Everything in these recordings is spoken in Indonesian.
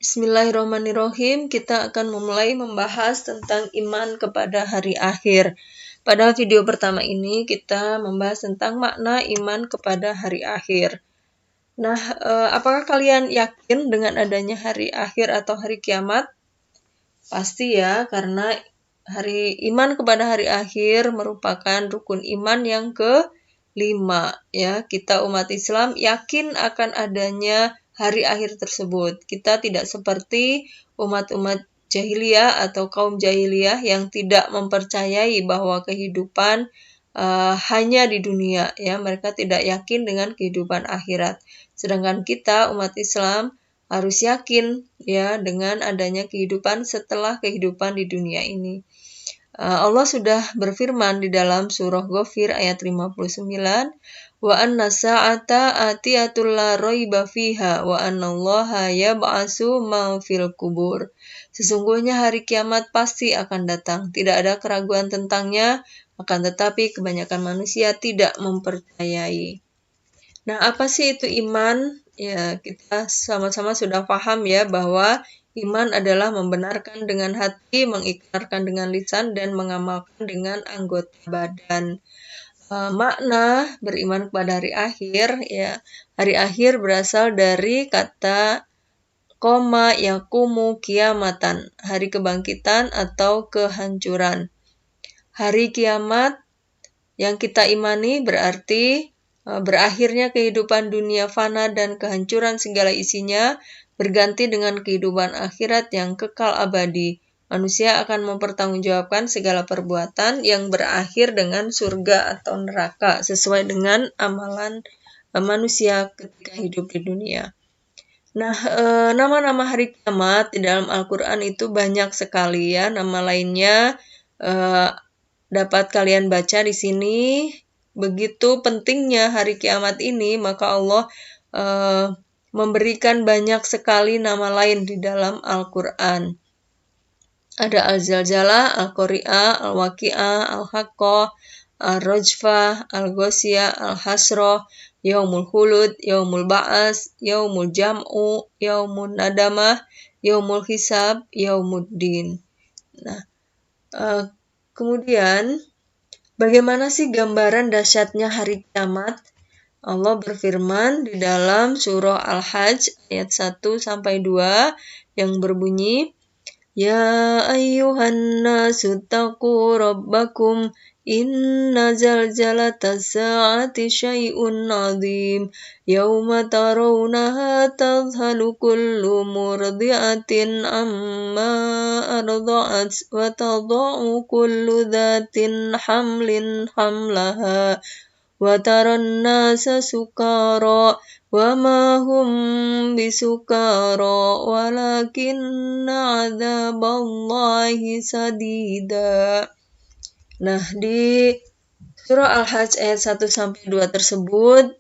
Bismillahirrahmanirrahim. Kita akan memulai membahas tentang iman kepada hari akhir. Pada video pertama ini kita membahas tentang makna iman kepada hari akhir. Nah, apakah kalian yakin dengan adanya hari akhir atau hari kiamat? Pasti ya, karena iman kepada hari akhir merupakan rukun iman yang ke-5 ya. Kita umat Islam yakin akan adanya hari akhir tersebut. Kita tidak seperti umat-umat jahiliyah atau kaum jahiliyah yang tidak mempercayai bahwa kehidupan hanya di dunia ya. Mereka tidak yakin dengan kehidupan akhirat. Sedangkan kita umat Islam harus yakin ya dengan adanya kehidupan setelah kehidupan di dunia ini. Allah sudah berfirman di dalam surah Ghafir ayat 59, wa anna sa'ata atiyatul la raiba fiha wa annallaha yab'atsu man fil kubur. Sesungguhnya hari kiamat pasti akan datang, tidak ada keraguan tentangnya, akan tetapi kebanyakan manusia tidak mempercayai. Nah, apa sih itu iman? Ya, kita sama-sama sudah paham ya bahwa iman adalah membenarkan dengan hati, mengikrarkan dengan lisan, dan mengamalkan dengan anggota badan. Makna beriman kepada hari akhir, ya, hari akhir berasal dari kata koma yakumu kiamatan, hari kebangkitan atau kehancuran. Hari kiamat yang kita imani berarti berakhirnya kehidupan dunia fana dan kehancuran segala isinya berganti dengan kehidupan akhirat yang kekal abadi. Manusia akan mempertanggungjawabkan segala perbuatan yang berakhir dengan surga atau neraka sesuai dengan amalan manusia ketika hidup di dunia. Nah, nama-nama hari kiamat di dalam Al-Quran itu banyak sekali ya. Nama lainnya dapat kalian baca di sini. Begitu pentingnya hari kiamat ini, maka Allah memberikan banyak sekali nama lain di dalam Al-Quran. Ada Al-Zalzalah, Al-Qari'ah, Al-Waqi'ah, Al-Haqqah, Al-Rajfah, Al-Ghasyiyah, Al-Hasrah, Yaumul Khulud, Yaumul Ba'as, Yaumul Jam'u, Yaumul Nadamah, Yaumul Hisab, Yaumuddin. Nah, kemudian bagaimana sih gambaran dahsyatnya hari kiamat? Allah berfirman di dalam surah Al-Hajj ayat 1-2 yang berbunyi, Ya ayyuhan nasu taqu rabbakum inna zalzalatas sa'ati syai'un 'adzim yauma tarawunaha tadhhalu kullu murdi'atin amma arda'at wa tada'u kullu dhatin hamlin hamlaha wa taran nasa sukara wa ma hum bisukara walakinna adzaballahi sadida. Nah, di surah Al-Hajj ayat 1-2 tersebut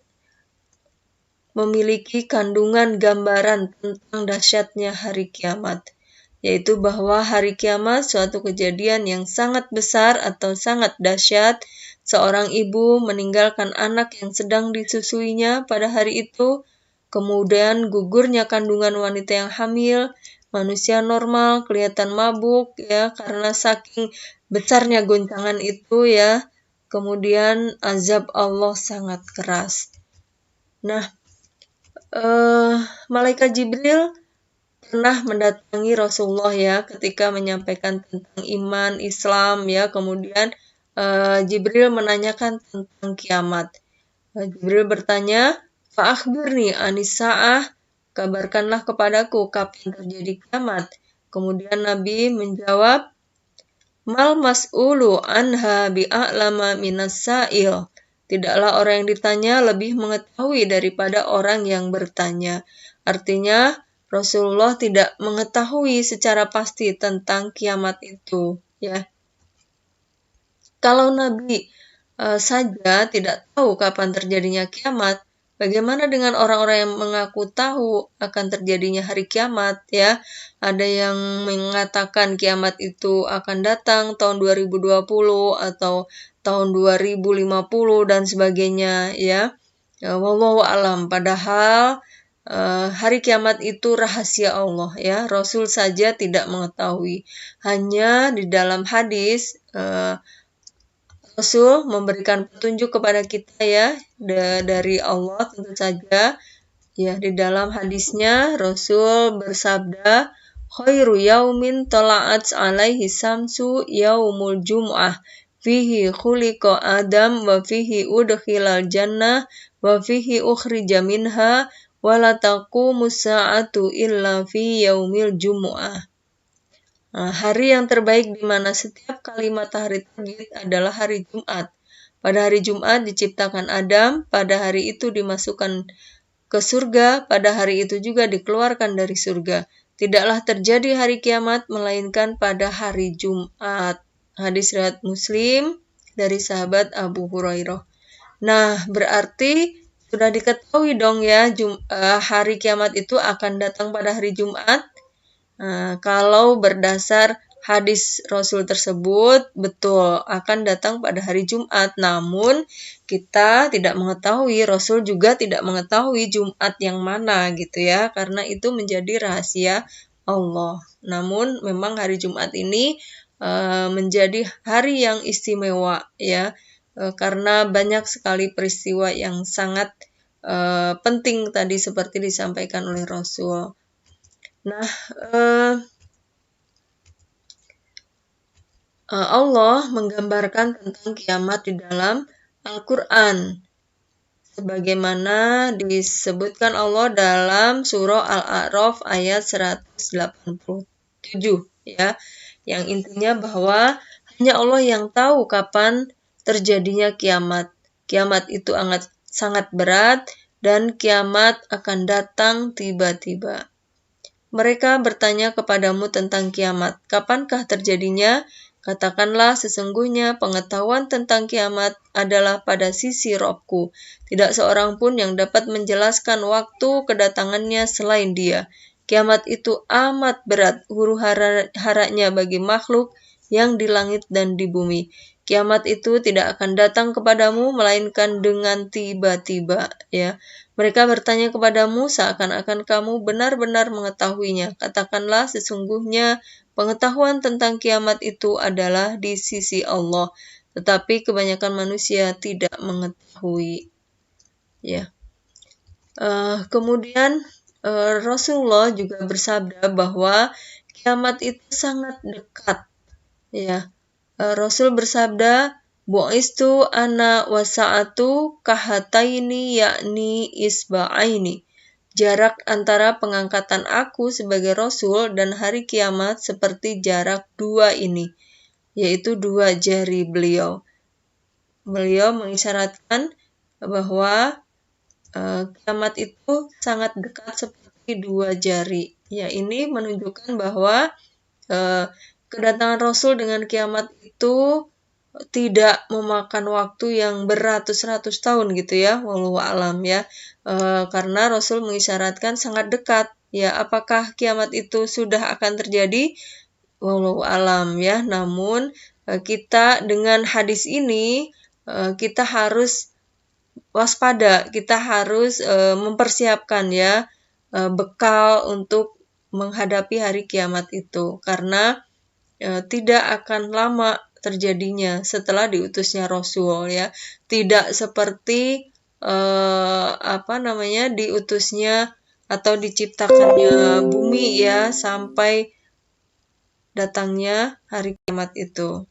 memiliki kandungan gambaran tentang dahsyatnya hari kiamat, yaitu bahwa hari kiamat suatu kejadian yang sangat besar atau sangat dahsyat. Seorang ibu meninggalkan anak yang sedang disusuinya pada hari itu, kemudian gugurnya kandungan wanita yang hamil, manusia normal kelihatan mabuk ya karena saking besarnya goncangan itu ya. Kemudian azab Allah sangat keras. Nah, malaikat Jibril pernah mendatangi Rasulullah ya ketika menyampaikan tentang iman Islam ya. Kemudian Jibril menanyakan tentang kiamat. Jibril bertanya, "Fa'akhbirni anis sa'ah," kabarkanlah kepadaku kapan terjadi kiamat. Kemudian Nabi menjawab, "Mal mas'ulu anha bi'a'lama minas sa'il." Tidaklah orang yang ditanya lebih mengetahui daripada orang yang bertanya. Artinya, Rasulullah tidak mengetahui secara pasti tentang kiamat itu, ya. Kalau Nabi saja tidak tahu kapan terjadinya kiamat, bagaimana dengan orang-orang yang mengaku tahu akan terjadinya hari kiamat ya? Ada yang mengatakan kiamat itu akan datang tahun 2020 atau tahun 2050 dan sebagainya ya. Wallahu a'lam. Padahal hari kiamat itu rahasia Allah ya. Rasul saja tidak mengetahui. Hanya di dalam hadis Rasul memberikan petunjuk kepada kita ya dari Allah tentu saja. Ya, di dalam hadisnya Rasul bersabda, "Khairu yaumin tala'at alaihi samsu yaumul jum'ah, fihi khuliqa Adam wa fihi udkhilal jannah wa fihi ukhrija minha wa la taqumus sa'atu illa fi yaumil jum'ah." Nah, hari yang terbaik di mana setiap kali matahari terbit adalah hari Jumat. Pada hari Jumat diciptakan Adam, pada hari itu dimasukkan ke surga, pada hari itu juga dikeluarkan dari surga. Tidaklah terjadi hari kiamat melainkan pada hari Jumat. Hadis riwayat Muslim dari sahabat Abu Hurairah. Nah, berarti sudah diketahui dong ya hari kiamat itu akan datang pada hari Jumat. Kalau berdasar hadis Rasul tersebut, betul akan datang pada hari Jumat. Namun kita tidak mengetahui, Rasul juga tidak mengetahui Jumat yang mana gitu ya, karena itu menjadi rahasia Allah. Namun memang hari Jumat ini menjadi hari yang istimewa ya, karena banyak sekali peristiwa yang sangat penting tadi seperti disampaikan oleh Rasul. Nah, Allah menggambarkan tentang kiamat di dalam Al-Quran. Sebagaimana disebutkan Allah dalam surah Al-A'raf ayat 187 ya. Yang intinya bahwa hanya Allah yang tahu kapan terjadinya kiamat. Kiamat itu sangat berat dan kiamat akan datang tiba-tiba. Mereka bertanya kepadamu tentang kiamat. Kapankah terjadinya? Katakanlah, sesungguhnya pengetahuan tentang kiamat adalah pada sisi Robku. Tidak seorang pun yang dapat menjelaskan waktu kedatangannya selain Dia. Kiamat itu amat berat huru-haranya bagi makhluk yang di langit dan di bumi. Kiamat itu tidak akan datang kepadamu melainkan dengan tiba-tiba, ya. Mereka bertanya kepadamu seakan-akan kamu benar-benar mengetahuinya. Katakanlah, sesungguhnya pengetahuan tentang kiamat itu adalah di sisi Allah, tetapi kebanyakan manusia tidak mengetahui. Ya. Kemudian Rasulullah juga bersabda bahwa kiamat itu sangat dekat. Ya. Rasul bersabda, "Bu'istu ana wasa'atu kahataini yakni isba'aini." Jarak antara pengangkatan aku sebagai Rasul dan hari kiamat seperti jarak dua ini, yaitu dua jari beliau. Beliau mengisyaratkan bahwa kiamat itu sangat dekat seperti dua jari. Ya, ini menunjukkan bahwa kedatangan Rasul dengan kiamat itu tidak memakan waktu yang beratus-ratus tahun gitu ya, wallahu alam ya, karena Rasul mengisyaratkan sangat dekat. Ya, apakah kiamat itu sudah akan terjadi? Wallahu alam ya. Namun kita dengan hadis ini kita harus waspada, kita harus mempersiapkan ya bekal untuk menghadapi hari kiamat itu, karena tidak akan lama terjadinya setelah diutusnya Rasul ya. Tidak seperti diutusnya atau diciptakannya bumi ya sampai datangnya hari kiamat itu.